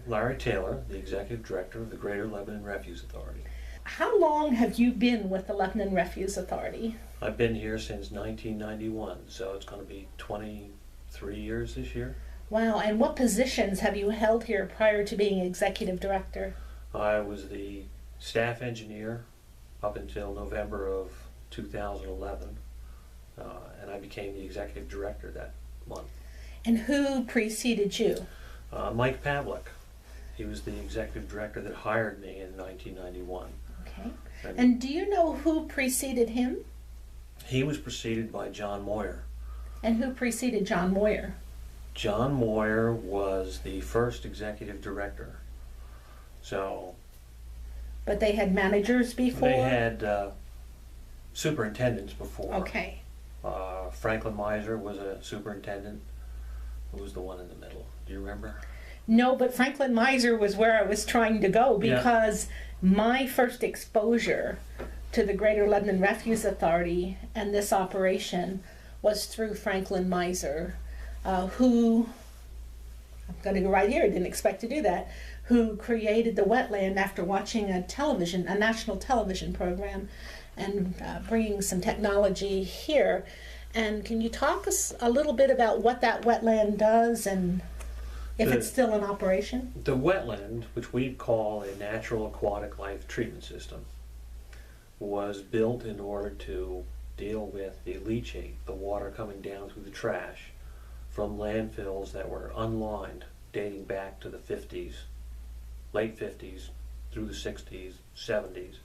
Larry Taylor, the Executive Director of the Greater Lebanon Refuse Authority. How long have you been with the Lebanon Refuse Authority? I've been here since 1991, so it's going to be 23 years this year. Wow, and what positions have you held here prior to being Executive Director? I was the staff engineer up until November of 2011, and I became the Executive Director that month. And who preceded you? Mike Pavlik. He was the Executive Director that hired me in 1991. Okay. And do you know who preceded him? He was preceded by John Moyer. And who preceded John Moyer? John Moyer was the first Executive Director. So. But they had managers before? They had superintendents before. Okay. Franklin Miser was a superintendent. Who was the one in the middle? Do you remember? No, but Franklin Miser was where I was trying to go, because my first exposure to the Greater Lebanon Refuse Authority and this operation was through Franklin Miser, who, I'm going to go right here, didn't expect to do that, who created the Wetland after watching a national television program, and bringing some technology here. And can you talk us a little bit about what that wetland does and if it's still in operation? The wetland, which we call a natural aquatic life treatment system, was built in order to deal with the leachate, the water coming down through the trash from landfills that were unlined dating back to the 50s, late 50s through the 60s, 70s.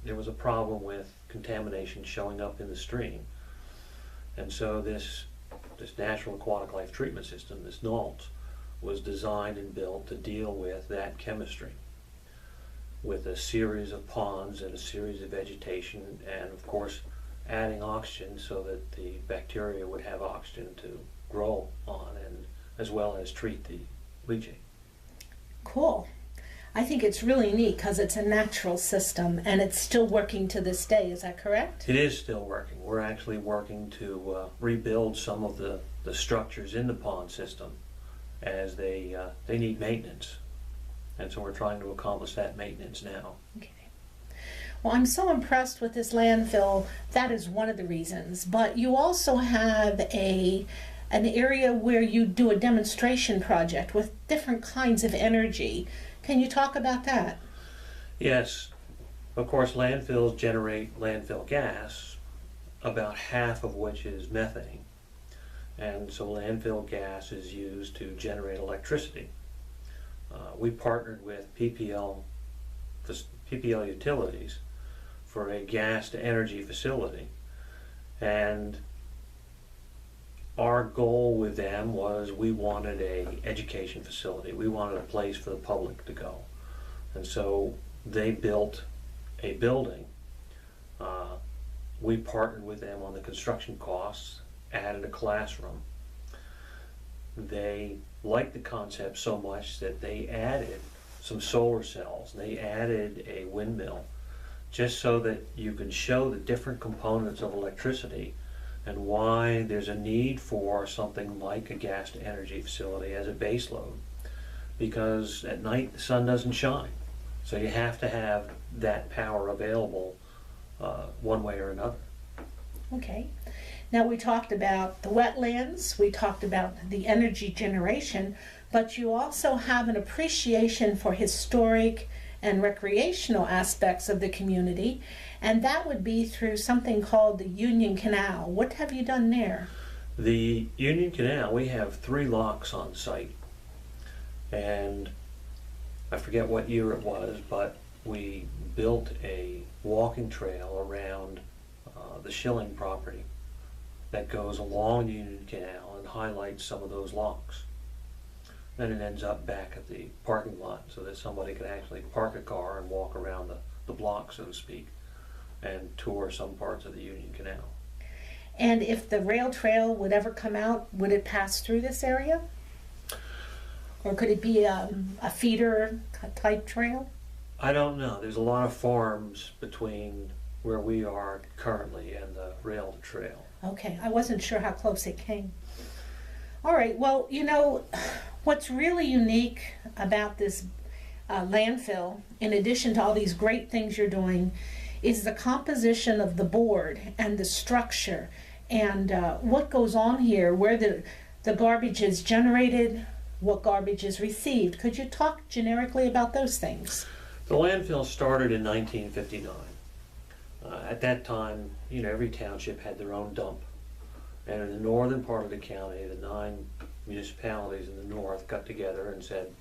There was a problem with contamination showing up in the stream. And so this natural aquatic life treatment system, this NALT, was designed and built to deal with that chemistry, with a series of ponds and a series of vegetation, and of course adding oxygen so that the bacteria would have oxygen to grow on, and as well as treat the leachate. Cool. I think it's really neat because it's a natural system and it's still working to this day. Is that correct? It is still working. We're actually working to rebuild some of the structures in the pond system, as they need maintenance. And so we're trying to accomplish that maintenance now. Okay. Well, I'm so impressed with this landfill. That is one of the reasons. But you also have an area where you do a demonstration project with different kinds of energy. Can you talk about that? Yes. Of course, landfills generate landfill gas, about half of which is methane. And so landfill gas is used to generate electricity. We partnered with PPL Utilities for a gas to energy facility. And our goal with them was we wanted an education facility. We wanted a place for the public to go. And so they built a building. We partnered with them on the construction costs, added a classroom. They liked the concept so much that they added some solar cells. They added a windmill, just so that you could show the different components of electricity and why there's a need for something like a gas to energy facility as a base load. Because at night the sun doesn't shine, so you have to have that power available one way or another. Okay. Now, we talked about the wetlands, we talked about the energy generation, but you also have an appreciation for historic and recreational aspects of the community, and that would be through something called the Union Canal. What have you done there? The Union Canal, we have 3 locks on site, and I forget what year it was, but we built a walking trail around the Schilling property that goes along the Union Canal and highlights some of those locks. Then it ends up back at the parking lot so that somebody can actually park a car and walk around the block, so to speak, and tour some parts of the Union Canal. And if the rail trail would ever come out, would it pass through this area? Or could it be a feeder type trail? I don't know. There's a lot of farms between where we are currently and the rail trail. Okay, I wasn't sure how close it came. All right, well, you know, What's really unique about this landfill, in addition to all these great things you're doing, is the composition of the board and the structure and what goes on here, where the garbage is generated, what garbage is received. Could you talk generically about those things? The landfill started in 1959. At that time, every township had their own dump. And in the northern part of the county, the 9 municipalities in the north got together and said,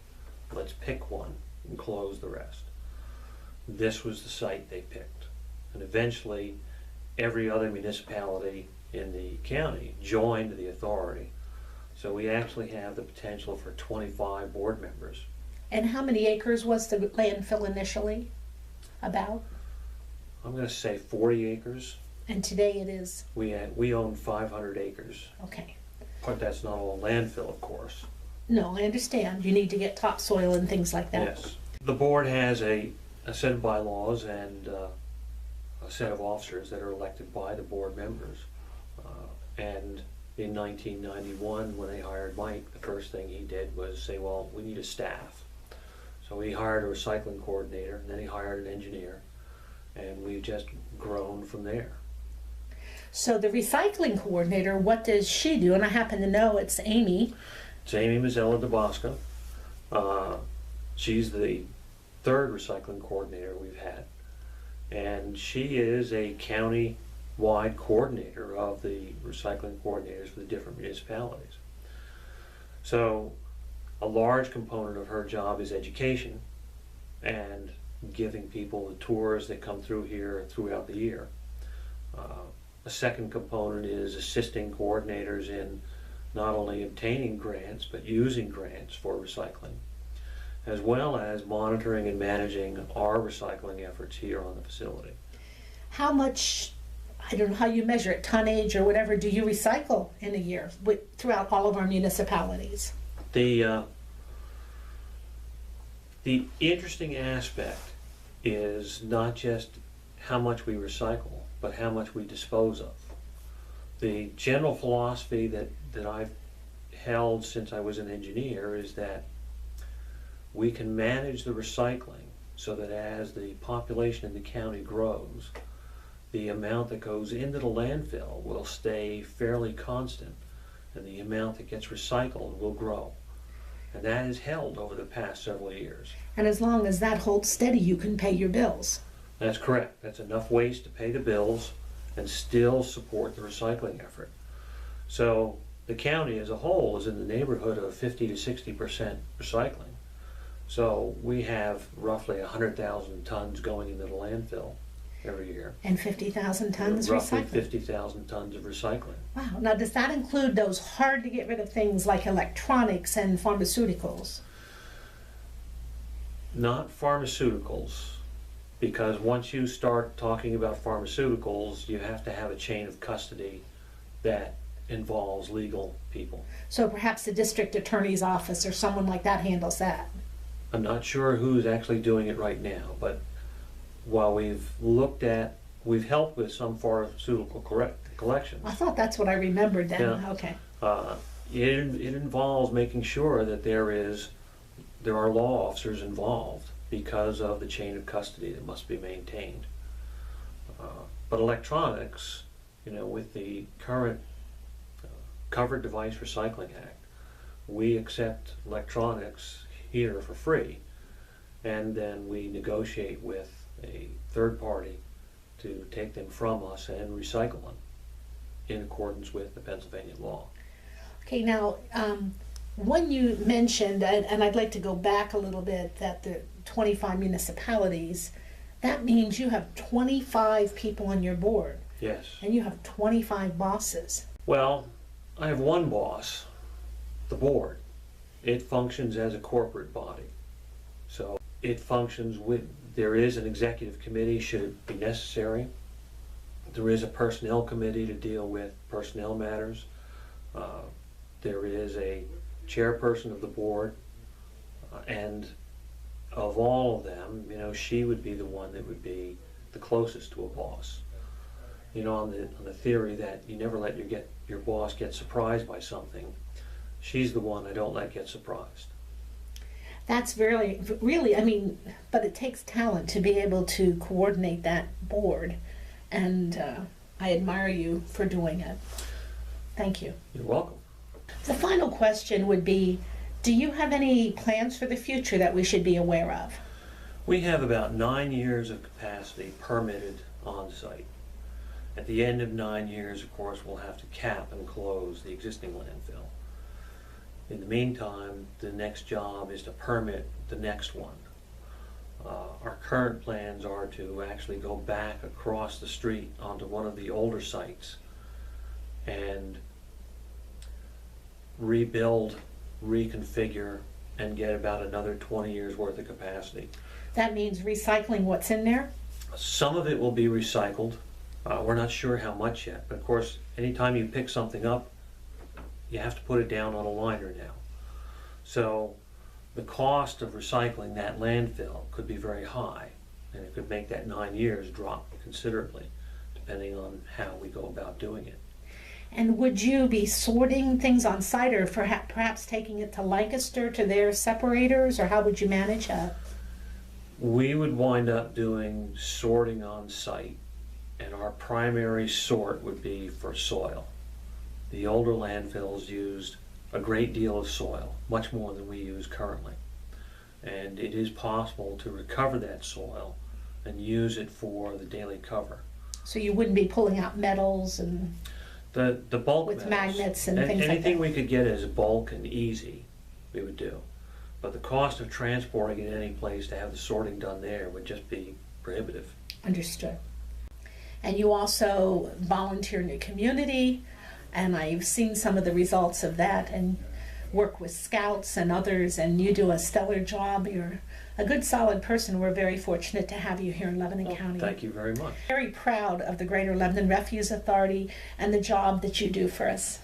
let's pick one and close the rest. This was the site they picked. And eventually, every other municipality in the county joined the authority. So we actually have the potential for 25 board members. And how many acres was the landfill initially? About? I'm going to say 40 acres. And today it is? We own 500 acres. Okay. But that's not all landfill, of course. No, I understand. You need to get topsoil and things like that. Yes. The board has a set of bylaws and a set of officers that are elected by the board members. And in 1991, when they hired Mike, the first thing he did was say, well, we need a staff. So he hired a recycling coordinator, and then he hired an engineer, and we've just grown from there. So the recycling coordinator, what does she do? And I happen to know it's Amy. It's Amy Mazzella DeBosco. She's the 3rd recycling coordinator we've had. And she is a county-wide coordinator of the recycling coordinators for the different municipalities. So a large component of her job is education and giving people the tours that come through here throughout the year. A second component is assisting coordinators in not only obtaining grants, but using grants for recycling, as well as monitoring and managing our recycling efforts here on the facility. How much, I don't know how you measure it, tonnage or whatever, do you recycle in a year throughout all of our municipalities? The interesting aspect is not just how much we recycle, but how much we dispose of. The general philosophy that I've held since I was an engineer is that we can manage the recycling so that as the population in the county grows, the amount that goes into the landfill will stay fairly constant, and the amount that gets recycled will grow. And that has held over the past several years. And as long as that holds steady, you can pay your bills. That's correct. That's enough waste to pay the bills and still support the recycling effort. So the county as a whole is in the neighborhood of 50 to 60% recycling. So we have roughly 100,000 tons going into the landfill every year. And 50,000 tons roughly recycling. 50,000 tons of recycling. Wow. Now, does that include those hard to get rid of things like electronics and pharmaceuticals? Not pharmaceuticals, because once you start talking about pharmaceuticals, you have to have a chain of custody that involves legal people. So perhaps the district attorney's office or someone like that handles that. I'm not sure who's actually doing it right now, but while we've helped with some pharmaceutical collections. I thought that's what I remembered then. Yeah. Okay. It involves making sure that there are law officers involved because of the chain of custody that must be maintained. But electronics, with the current Covered Device Recycling Act, we accept electronics here for free, and then we negotiate with a third party to take them from us and recycle them in accordance with the Pennsylvania law. Okay, now, when you mentioned, and I'd like to go back a little bit, that the 25 municipalities, that means you have 25 people on your board. Yes. And you have 25 bosses. Well, I have one boss, the board. It functions as a corporate body. So it functions there is an executive committee should it be necessary. There is a personnel committee to deal with personnel matters. There is a chairperson of the board, and of all of them, she would be the one that would be the closest to a boss. On the theory that you never let your boss get surprised by something, she's the one I don't let get surprised. That's really, I mean, but it takes talent to be able to coordinate that board, and I admire you for doing it. Thank you. You're welcome. The final question would be, do you have any plans for the future that we should be aware of? We have about 9 years of capacity permitted on site. At the end of 9 years, of course, we'll have to cap and close the existing landfill. In the meantime, the next job is to permit the next one. Our current plans are to actually go back across the street onto one of the older sites and rebuild, reconfigure, and get about another 20 years worth of capacity. That means recycling what's in there? Some of it will be recycled. We're not sure how much yet, but of course, anytime you pick something up, you have to put it down on a liner now. So the cost of recycling that landfill could be very high, and it could make that 9 years drop considerably, depending on how we go about doing it. And would you be sorting things on site, or perhaps taking it to Lancaster to their separators, or how would you manage that? We would wind up doing sorting on site, and our primary sort would be for soil. The older landfills used a great deal of soil, much more than we use currently. And it is possible to recover that soil and use it for the daily cover. So you wouldn't be pulling out metals and The bulk with metals, magnets and things like that? anything we could get as bulk and easy, we would do. But the cost of transporting it any place to have the sorting done there would just be prohibitive. Understood. And you also volunteer in your community, and I've seen some of the results of that, and work with scouts and others, and you do a stellar job. You're a good, solid person. We're very fortunate to have you here in Lebanon County. Thank you very much. Very proud of the Greater Lebanon Refuse Authority and the job that you do for us.